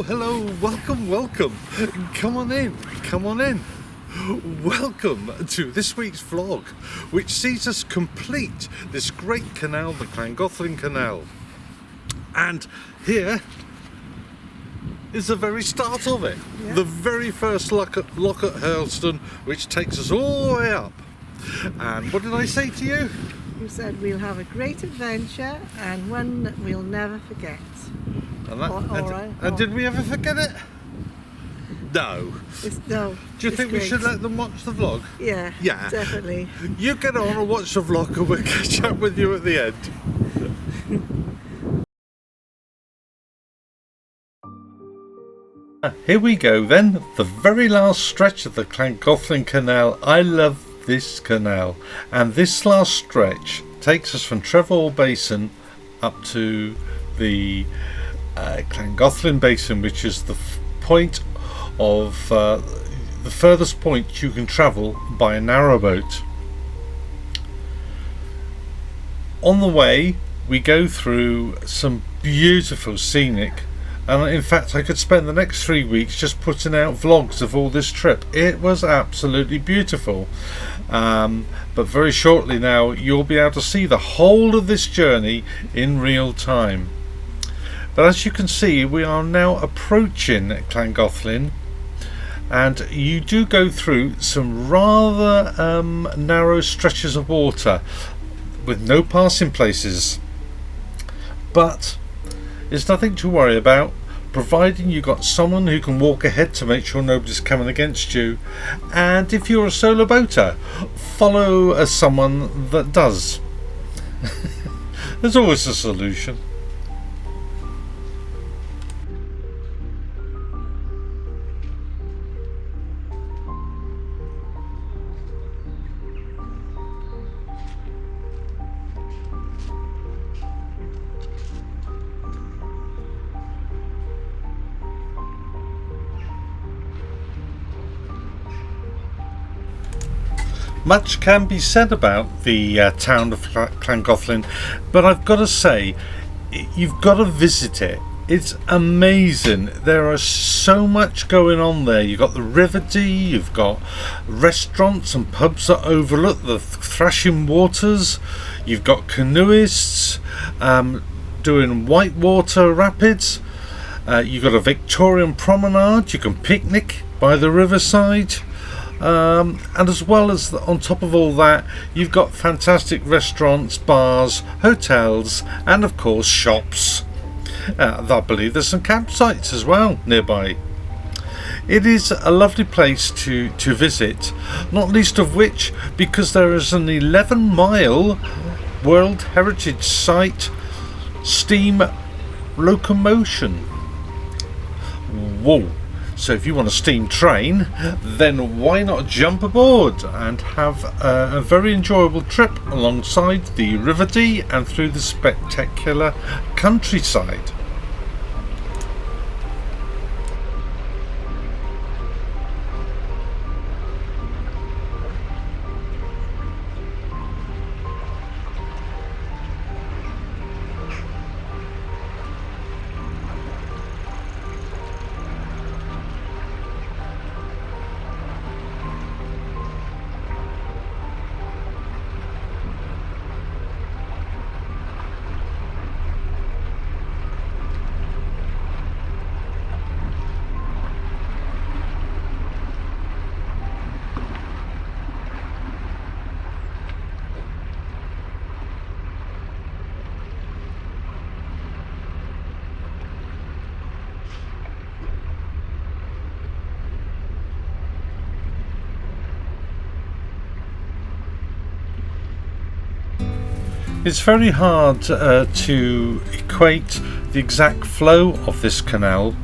hello, welcome. Come on in. Welcome to this week's vlog, which sees us complete this great canal, the Llangollen Canal. And here is the very start of it. Yeah. The very first lock at Hurlston, which takes us all the way up. And what did I say to you? You said we'll have a great adventure and one that we'll never forget. And did we ever forget it? No. No. Do you think we should let them watch the vlog? Yeah, definitely. You get on and watch the vlog and we'll catch up with you at the end. Here we go then, the very last stretch of the Llangollen Canal. I love this canal, and this last stretch takes us from Trefor Basin up to the Llangollen Basin, which is the point of the furthest point you can travel by a narrowboat. On the way we go through some beautiful scenic, and in fact I could spend the next 3 weeks just putting out vlogs of all this trip. It was absolutely beautiful. But very shortly now you'll be able to see the whole of this journey in real time. But as you can see, we are now approaching Llangollen, and you do go through some rather narrow stretches of water with no passing places, but there's nothing to worry about, providing you got someone who can walk ahead to make sure nobody's coming against you. And if you're a solo boater, follow someone that does. There's always a solution. Much can be said about the town of Llangollen, but I've got to say, you've got to visit it. It's amazing. There are so much going on there. You've got the River Dee, you've got restaurants and pubs that overlook the thrashing waters, you've got canoeists doing whitewater rapids, you've got a Victorian promenade, you can picnic by the riverside. And as well as on top of all that, you've got fantastic restaurants, bars, hotels, and of course shops. I believe there's some campsites as well nearby. It is a lovely place to visit, not least of which because there is an 11-mile World Heritage Site steam locomotion. Whoa! So if you want a steam train, then why not jump aboard and have a very enjoyable trip alongside the River Dee and through the spectacular countryside. It's very hard to equate the exact flow of this canal,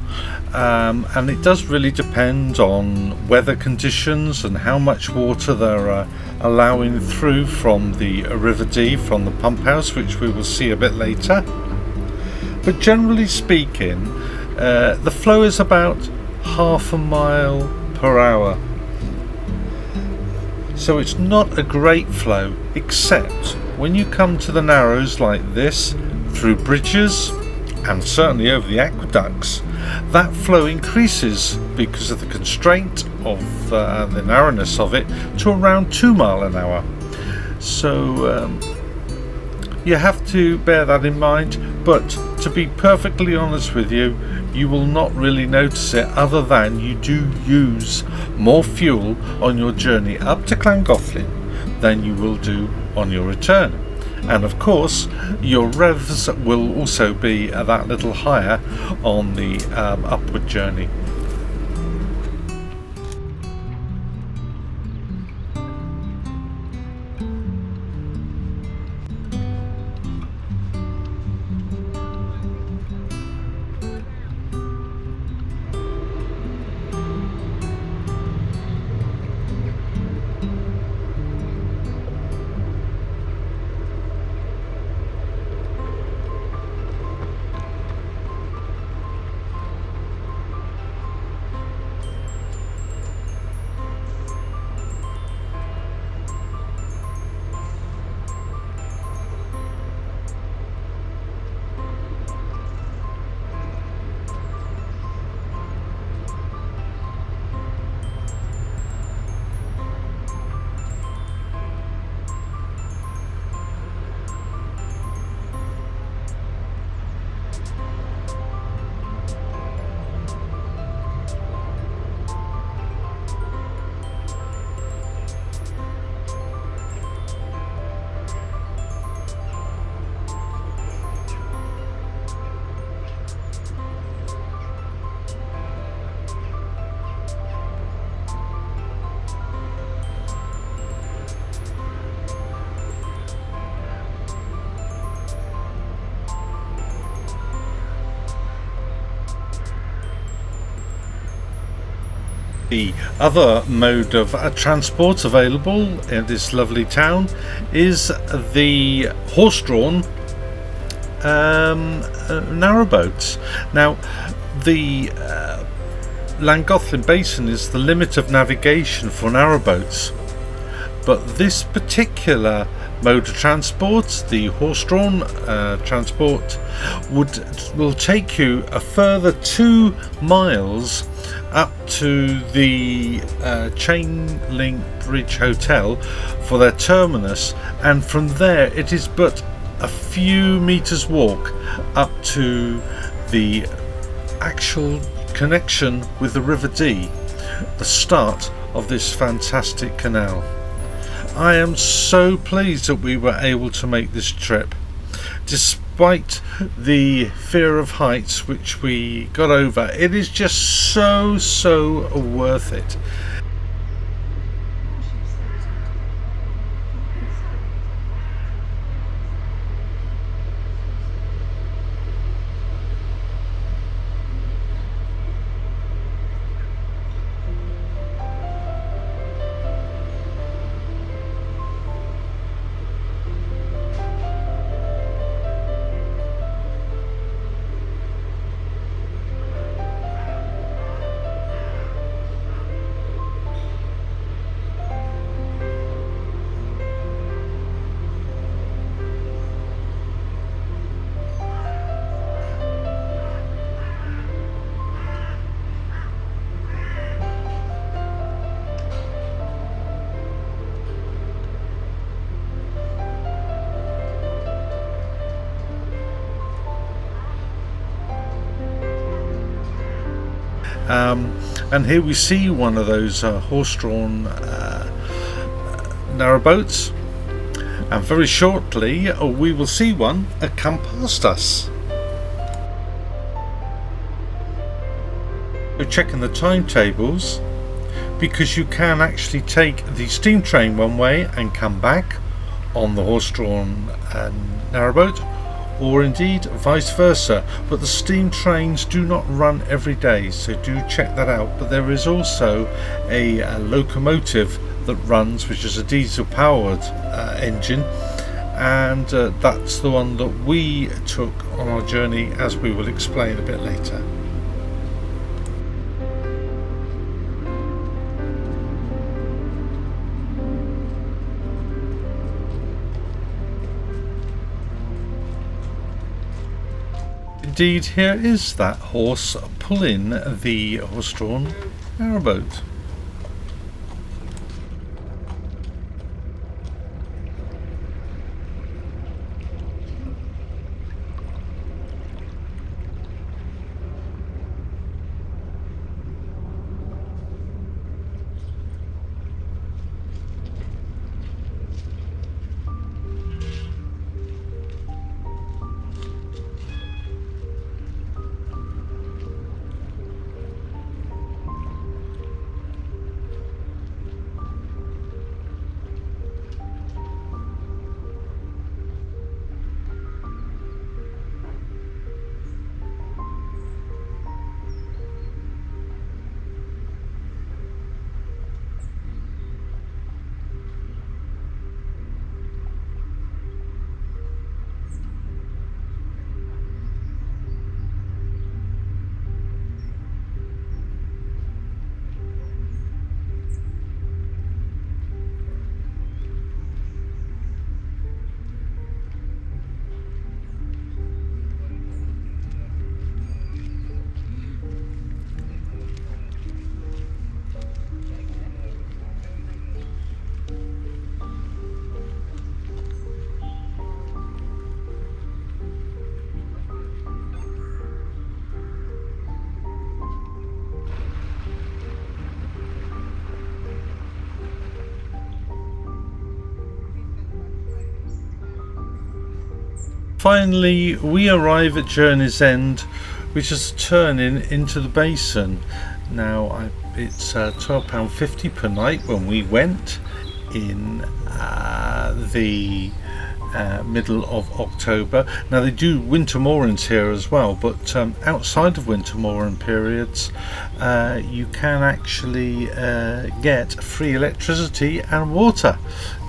and it does really depend on weather conditions and how much water they're allowing through from the River Dee, from the pump house, which we will see a bit later. But generally speaking, the flow is about half a mile per hour. So it's not a great flow, except when you come to the narrows like this, through bridges and certainly over the aqueducts, that flow increases because of the constraint of the narrowness of it to around 2 miles an hour. So you have to bear that in mind, but to be perfectly honest with you, you will not really notice it, other than you do use more fuel on your journey up to Llangollen than you will do on your return. And of course your revs will also be that little higher on the upward journey. The other mode of transport available in this lovely town is the horse-drawn narrowboats. Now, the Llangollen Basin is the limit of navigation for narrowboats, but this particular mode of transport, the horse-drawn transport, will take you a further 2 miles up to the Chain Link Bridge Hotel for their terminus, and from there it is but a few meters walk up to the actual connection with the River Dee, the start of this fantastic canal. I am so pleased that we were able to make this trip, despite the fear of heights which we got over. It is just so worth it. And here we see one of those horse-drawn narrowboats, and very shortly we will see one come past us. We're checking the timetables, because you can actually take the steam train one way and come back on the horse-drawn narrowboat, or indeed vice versa, but the steam trains do not run every day, so do check that out. But there is also a locomotive that runs, which is a diesel powered engine, and that's the one that we took on our journey, as we will explain a bit later. Indeed, here is that horse pull in the horse-drawn narrowboat. Finally, we arrive at Journey's End, which is a turn-in into the basin. Now, it's £12.50 per night when we went in the middle of October. Now, they do winter moorings here as well, but outside of winter mooring periods, you can actually get free electricity and water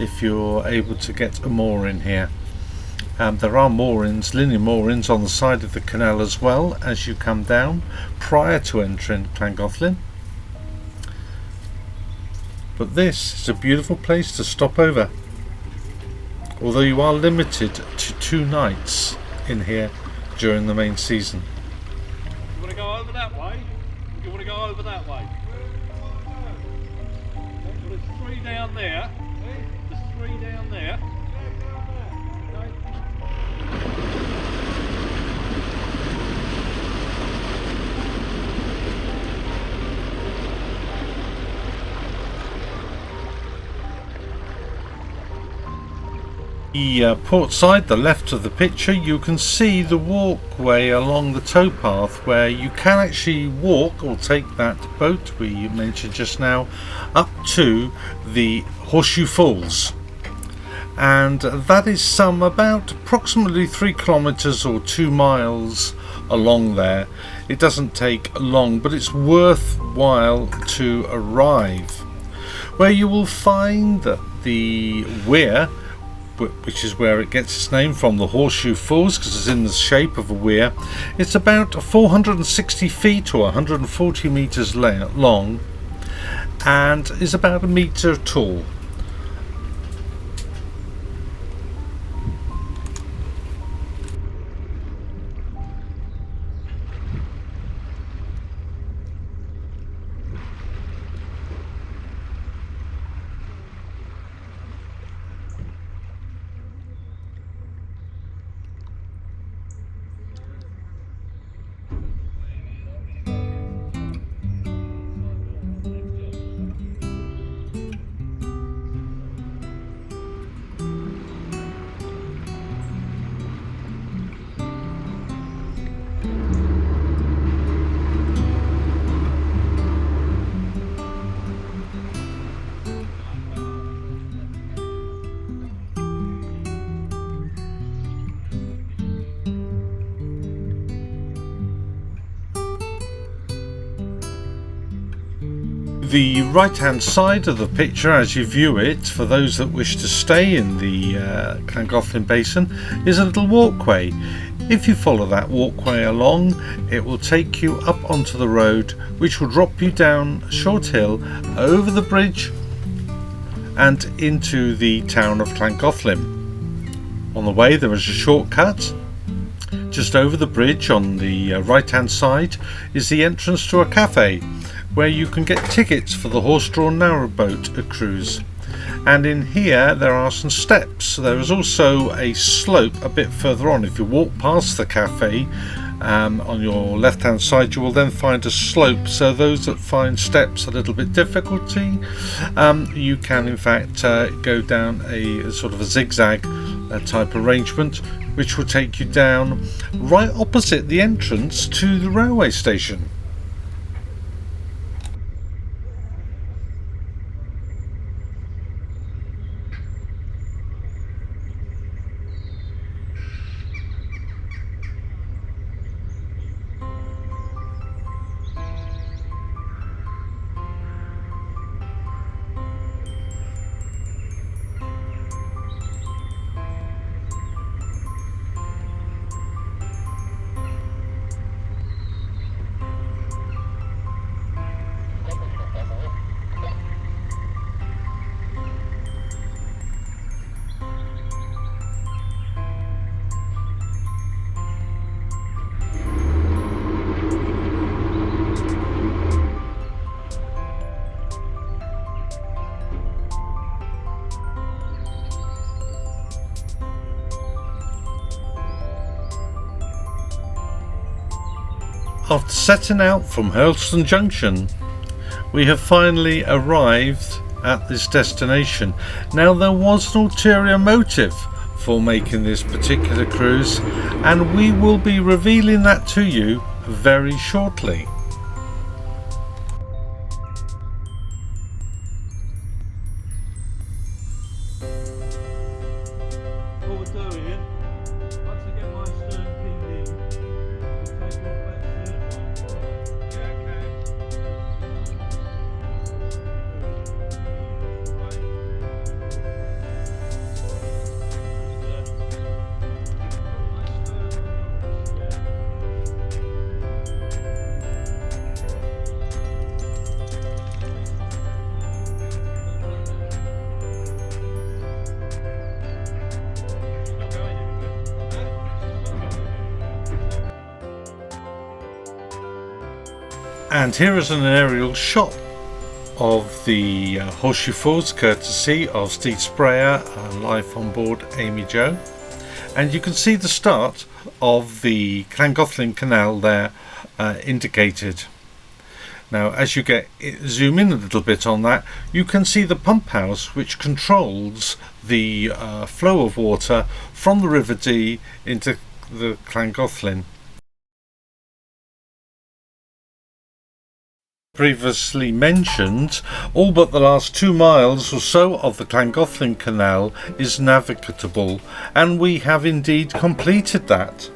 if you're able to get a mooring here. There are moorings, linear moorings on the side of the canal as well as you come down prior to entering Llangollen. But this is a beautiful place to stop over, although you are limited to 2 nights in here during the main season. You want to go over that way? You want to go over that way? Well, there's 3 down there. There's 3 down there. The port side, the left of the picture, you can see the walkway along the towpath where you can actually walk or take that boat we mentioned just now up to the Horseshoe Falls, and that is about approximately 3 kilometers or 2 miles along there. It doesn't take long, but it's worthwhile to arrive, where you will find that the weir, which is where it gets its name from, the Horseshoe Falls, because it's in the shape of a weir. It's about 460 feet or 140 meters long and is about 1 meter tall. The right hand side of the picture as you view it, for those that wish to stay in the Llangollen Basin, is a little walkway. If you follow that walkway along, it will take you up onto the road, which will drop you down a short hill over the bridge and into the town of Llangollen. On the way there is a shortcut Just over the bridge on the right hand side is the entrance to a cafe where you can get tickets for the horse-drawn narrowboat cruise. And in here there are some steps. There is also a slope a bit further on. If you walk past the cafe on your left hand side, you will then find a slope, so those that find steps a little bit difficulty, you can in fact go down a sort of a zigzag type arrangement, which will take you down right opposite the entrance to the railway station. After setting out from Hurlstone Junction, we have finally arrived at this destination. Now, there was an ulterior motive for making this particular cruise, and we will be revealing that to you very shortly. What we're doing, once I get my stern pinned in, we take off that stern one. Yeah, okay. And here is an aerial shot of the Horseshoe Falls, courtesy of Steve Sprayer, live on board Amy Jo. And you can see the start of the Llangollen Canal there indicated. Now, as you zoom in a little bit on that, you can see the pump house which controls the flow of water from the River Dee into the Llangollen. Previously mentioned, all but the last 2 miles or so of the Llangollen Canal is navigable, and we have indeed completed that.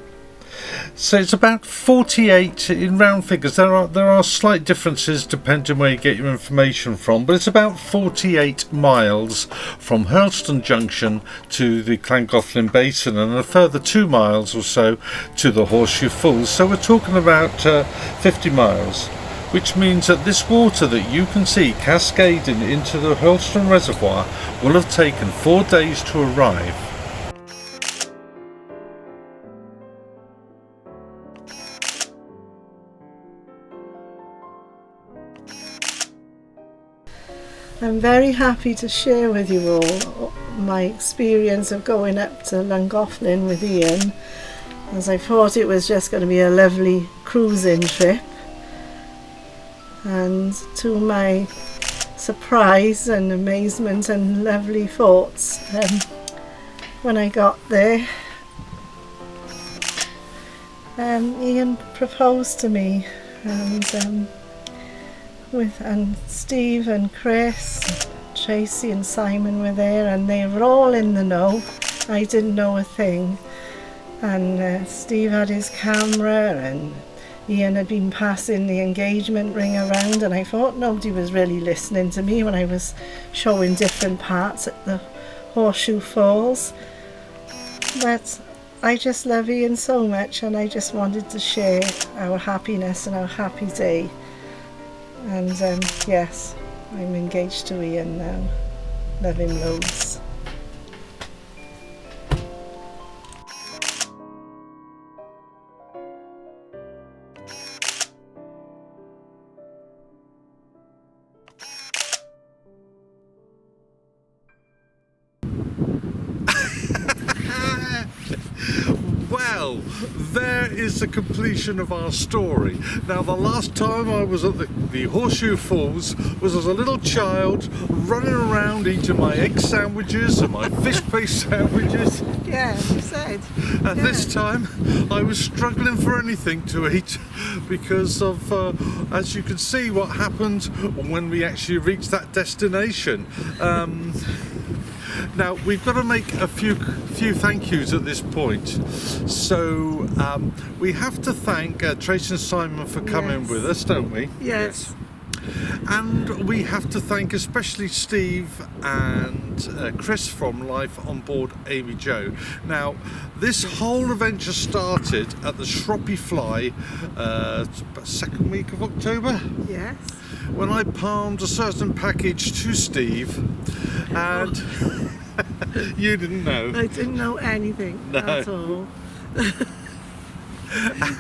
So it's about 48 in round figures. There are slight differences depending where you get your information from, but it's about 48 miles from Hurlstone Junction to the Llangollen Basin, and a further 2 miles or so to the Horseshoe Falls. So we're talking about 50 miles. Which means that this water that you can see cascading into the Hurlstone Reservoir will have taken 4 days to arrive. I'm very happy to share with you all my experience of going up to Llangollen with Ian, as I thought it was just going to be a lovely cruising trip. And to my surprise and amazement and lovely thoughts, when I got there, Ian proposed to me, and Steve and Chris, Tracy and Simon were there, and they were all in the know. I didn't know a thing, and Steve had his camera, and Ian had been passing the engagement ring around, and I thought nobody was really listening to me when I was showing different parts at the Horseshoe Falls. But I just love Ian so much, and I just wanted to share our happiness and our happy day. And yes, I'm engaged to Ian now. Love him loads. Well, there is the completion of our story. Now, the last time I was at the Horseshoe Falls was as a little child running around eating my egg sandwiches and my fish paste sandwiches. Yeah, you said. And this time I was struggling for anything to eat because of, as you can see, what happened when we actually reached that destination. Now, we've got to make a few thank yous at this point. So we have to thank Tracy and Simon for coming with us, don't we? Yes. And we have to thank especially Steve and Chris from Life on Board Amy Joe. Now, this whole adventure started at the Shroppy Fly, second week of October. Yes. When I palmed a certain package to Steve, and you didn't know. I didn't know anything at all.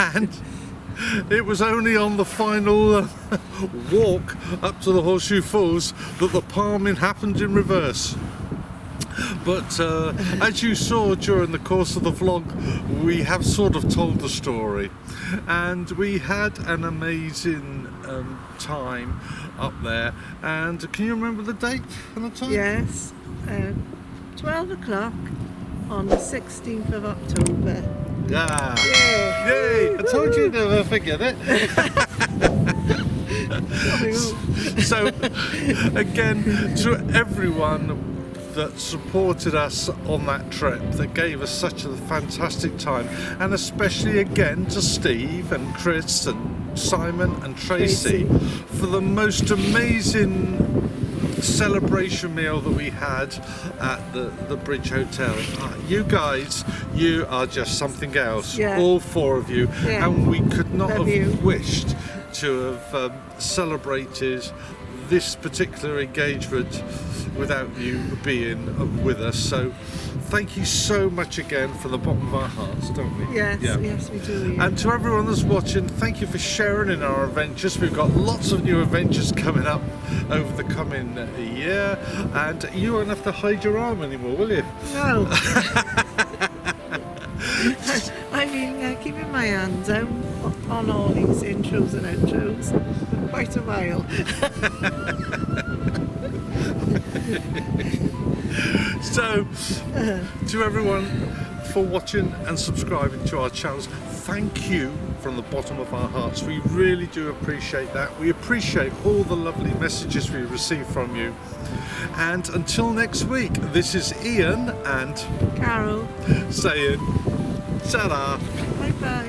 And it was only on the final walk up to the Horseshoe Falls that the palming happened in reverse. But as you saw during the course of the vlog, we have sort of told the story, and we had an amazing time up there. And can you remember the date and the time? Yes. 12 o'clock on the 16th of October. Yeah. Yay! Yay! I told you never forget it. So, again, to everyone that supported us on that trip, that gave us such a fantastic time, and especially again to Steve and Chris and Simon and Tracy for the most amazing celebration meal that we had at the Bridge Hotel. You guys, you are just something else, all four of you, and we could not have wished to have celebrated this particular engagement without you being with us. So thank you so much again from the bottom of our hearts, don't we? Yes, yes we do. Yeah. And to everyone that's watching, thank you for sharing in our adventures. We've got lots of new adventures coming up over the coming year, and you won't have to hide your arm anymore, will you? No. I've been keeping my hands out on all these intros and outros for quite a while. So, to everyone for watching and subscribing to our channels, thank you from the bottom of our hearts. We really do appreciate that. We appreciate all the lovely messages we receive from you. And until next week, this is Ian and Carol saying ta-da. Bye bye.